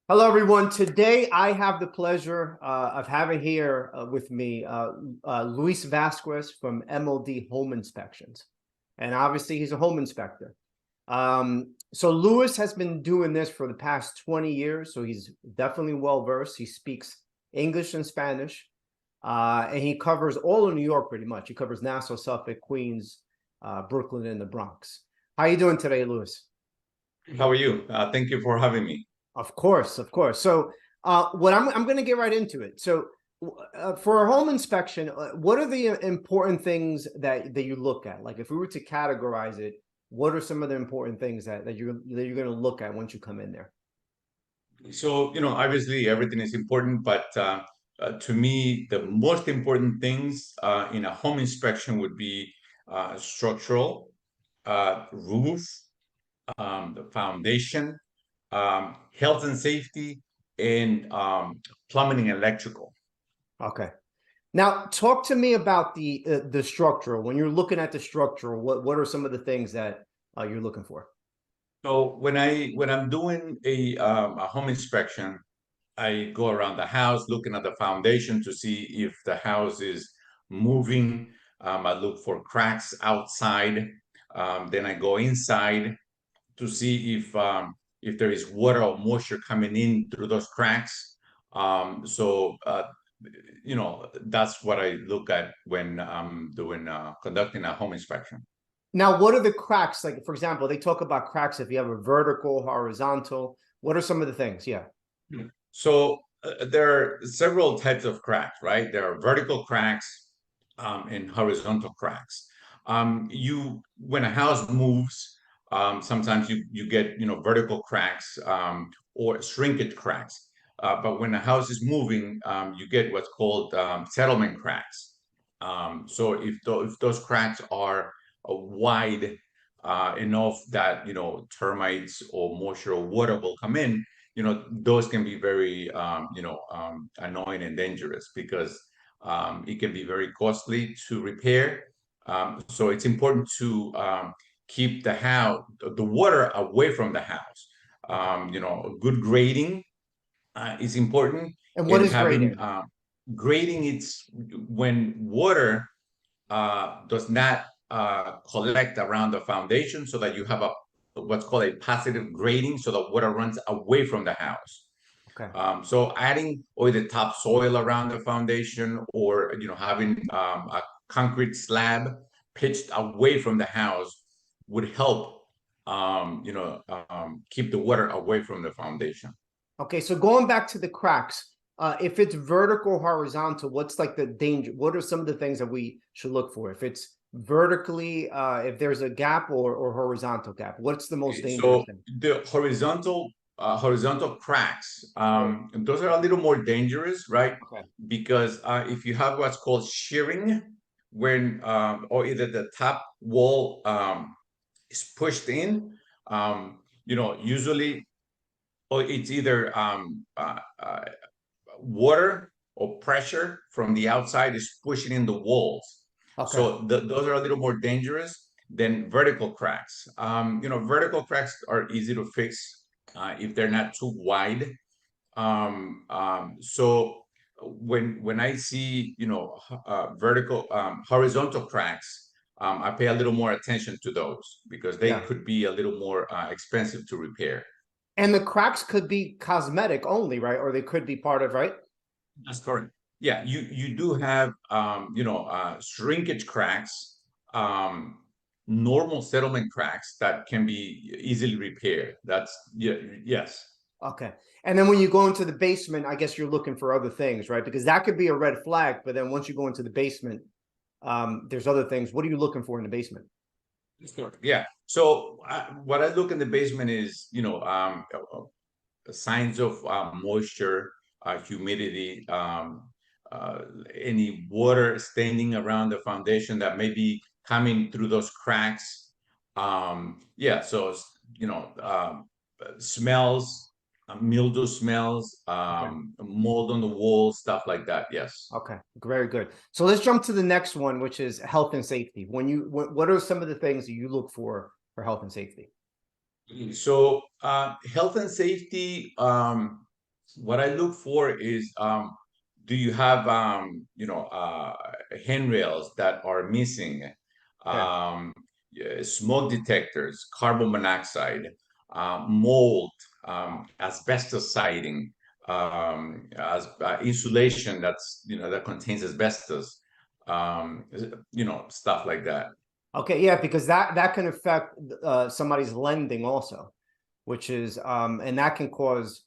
Hello, everyone. Today, I have the pleasure of having here with me Luis Vasquez from MLD Home Inspections. And obviously, he's a home inspector. So Luis has been doing this for the past 20 years, so he's definitely well-versed. He speaks English and Spanish, and he covers all of New York pretty much. He covers Nassau, Suffolk, Queens, Brooklyn, and the Bronx. How are you doing today, Luis? How are you? Thank you for having me. Of course, of course. So, what I'm going to get right into it. So, for a home inspection, what are the important things that you look at? Like, if we were to categorize it, what are some of the important things that you're going to look at once you come in there? So, obviously everything is important, but to me, the most important things in a home inspection would be structural, roof, the foundation, health and safety, and plumbing and electrical. Okay. Now, talk to me about the structural. When you're looking at the structural, what are some of the things that you're looking for? So when I'm doing a home inspection, I go around the house looking at the foundation to see if the house is moving. I look for cracks outside. Then I go inside to see if there is water or moisture coming in through those cracks. That's what I look at when I'm doing conducting a home inspection. Now, what are the cracks? Like, for example, they talk about cracks if you have a vertical, horizontal. What are some of the things? Yeah. So there are several types of cracks, right? There are vertical cracks and horizontal cracks. When a house moves, sometimes you get vertical cracks or shrinkage cracks. But when a house is moving, you get what's called settlement cracks. So if those cracks are wide enough that termites or moisture or water will come in, those can be very annoying and dangerous because it can be very costly to repair. So it's important to keep the water away from the house. Okay. Good grading is important, And what and is having grading? grading, it's when water does not collect around the foundation, so that you have what's called a positive grading, so that water runs away from the house. Okay. So adding or the topsoil around the foundation, or having a concrete slab pitched away from the house would help keep the water away from the foundation. Okay, so going back to the cracks, if it's vertical, horizontal, what's like the danger? What are some of the things that we should look for? If it's vertically, if there's a gap or horizontal gap, what's the most dangerous So thing? the horizontal cracks, those are a little more dangerous, right? Okay. Because if you have what's called shearing, when or either the top wall is pushed in, usually, or it's either water or pressure from the outside is pushing in the walls. Okay. So those are a little more dangerous than vertical cracks. Vertical cracks are easy to fix if they're not too wide. So when I see horizontal cracks, I pay a little more attention to those because they Yeah. could be a little more expensive to repair. And the cracks could be cosmetic only, right? Or they could be part of, right? That's correct. Yeah, you do have shrinkage cracks, normal settlement cracks that can be easily repaired. That's, yeah, yes. Okay. And then when you go into the basement, I guess you're looking for other things, right? Because that could be a red flag, but then once you go into the basement, there's other things. What are you looking for in the basement? Sure. Yeah. So what I look in the basement is, signs of moisture, humidity, uh, any water standing around the foundation that may be coming through those cracks. Yeah, so smells, mildew smells, Okay. mold on the walls, stuff like that. Yes. Okay, very good. So let's jump to the next one, which is health and safety. What are some of the things that you look for health and safety? So health and safety. What I look for is do you have handrails that are missing, Okay. smoke detectors, carbon monoxide, mold, asbestos siding, as insulation that's that contains asbestos, stuff like that. Okay, yeah, because that can affect somebody's lending also, which is and that can cause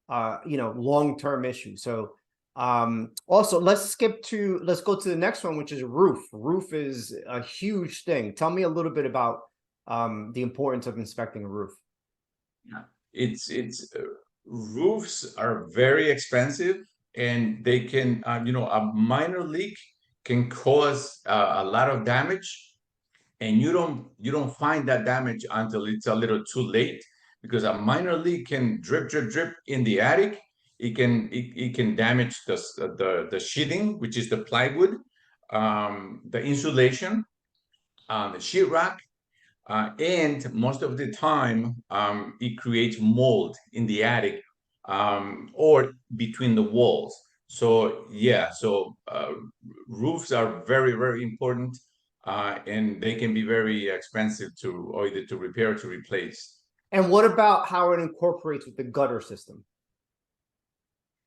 long-term issues. So also let's go to the next one, which is roof. Roof is a huge thing. Tell me a little bit about the importance of inspecting a roof. Yeah. It's roofs are very expensive, and they can a minor leak can cause a lot of damage, and you don't find that damage until it's a little too late, because a minor leak can drip in the attic. It can damage the sheathing, which is the plywood, the insulation, the sheetrock, and most of the time, it creates mold in the attic, or between the walls. So yeah, roofs are very, very important, and they can be very expensive to either to repair or to replace. And what about how it incorporates with the gutter system?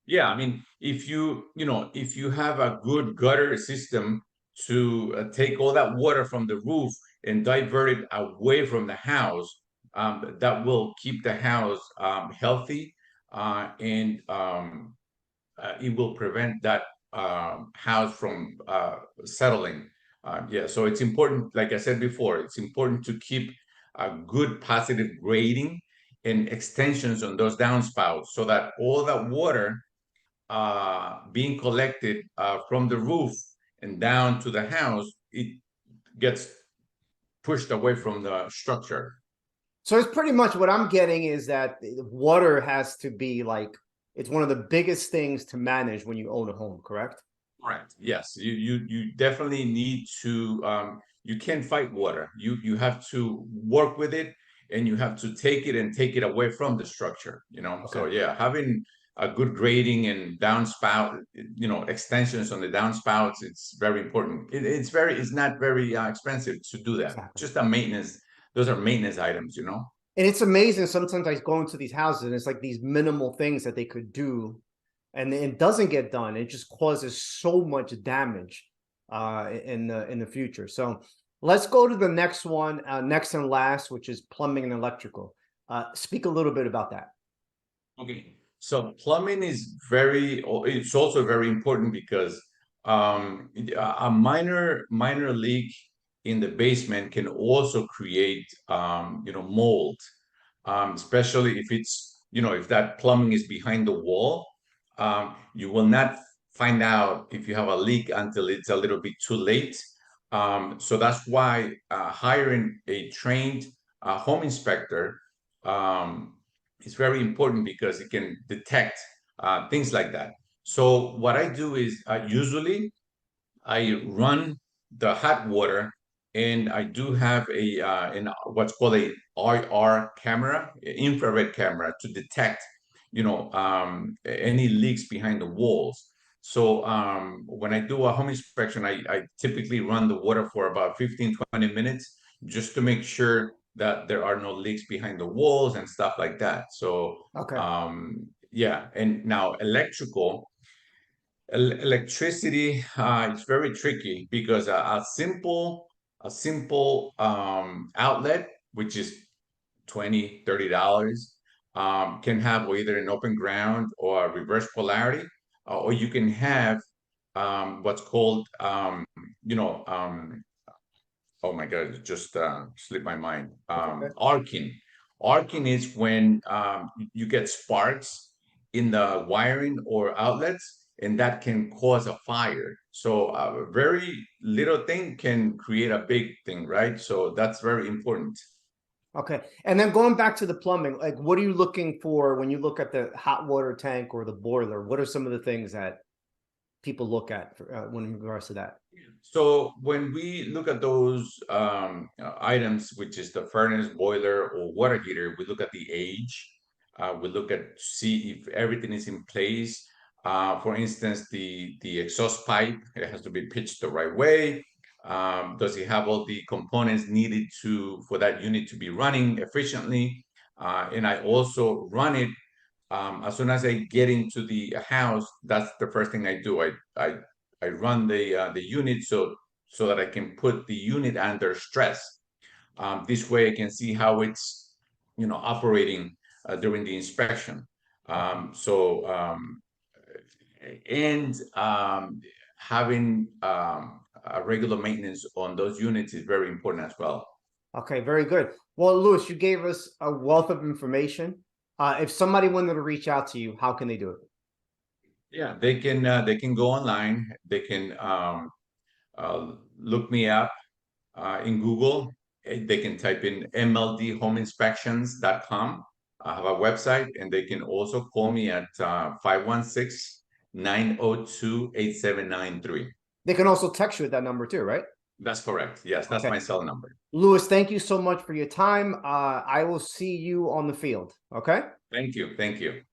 Yeah, I mean, if you have a good gutter system to take all that water from the roof and divert it away from the house, that will keep the house healthy, and it will prevent that house from settling. Yeah, so it's important, like I said before, it's important to keep a good positive grading and extensions on those downspouts, so that all that water being collected from the roof and down to the house, it gets pushed away from the structure. So it's pretty much what I'm getting is that water has to be like it's one of the biggest things to manage when you own a home, correct? Correct. Yes, you definitely need to. You can't fight water. You have to work with it, and you have to take it away from the structure. Okay. So yeah, having a good grading and downspout, extensions on the downspouts, it's very important. It's not very expensive to do that. Exactly. Just a maintenance. Those are maintenance items. And it's amazing. Sometimes I go into these houses and it's like these minimal things that they could do, and it doesn't get done. It just causes so much damage in the future. So let's go to the next one, next and last, which is plumbing and electrical. Speak a little bit about that. Okay. So plumbing is it's also very important because a minor leak in the basement can also create mold, especially if that plumbing is behind the wall. You will not find out if you have a leak until it's a little bit too late. So that's why hiring a trained home inspector um, is very important, because it can detect things like that. So what I do is usually I run the hot water, and I do have what's called a IR camera, infrared camera, to detect, any leaks behind the walls. So when I do a home inspection, I typically run the water for about 15-20 minutes, just to make sure that there are no leaks behind the walls and stuff like that. So Okay. yeah, and now electricity, it's very tricky, because a simple outlet, which is $20-$30, can have either an open ground or a reverse polarity, or you can have what's called oh my God, it just slipped my mind. That's okay. Arcing. Arcing is when you get sparks in the wiring or outlets, and that can cause a fire. So a very little thing can create a big thing, right? So that's very important. Okay. And then going back to the plumbing, like what are you looking for when you look at the hot water tank or the boiler? What are some of the things that people look at when in regards to that? So when we look at those items, which is the furnace, boiler, or water heater, we look at the age. We look at see if everything is in place. For instance, the exhaust pipe, it has to be pitched the right way. Does it have all the components needed for that unit to be running efficiently? And I also run it as soon as I get into the house. That's the first thing I do. I run the unit so that I can put the unit under stress. This way, I can see how it's operating during the inspection. And having a regular maintenance on those units is very important as well. Okay, very good. Well, Luis, you gave us a wealth of information. If somebody wanted to reach out to you, how can they do it? Yeah, they can go online. They can look me up in Google. They can type in mldhomeinspections.com. I have a website, and they can also call me at 516-902-8793. They can also text you at that number too, right? That's correct. Yes, that's Okay. my cell number. Luis, thank you so much for your time. I will see you on the field. Okay. Thank you. Thank you.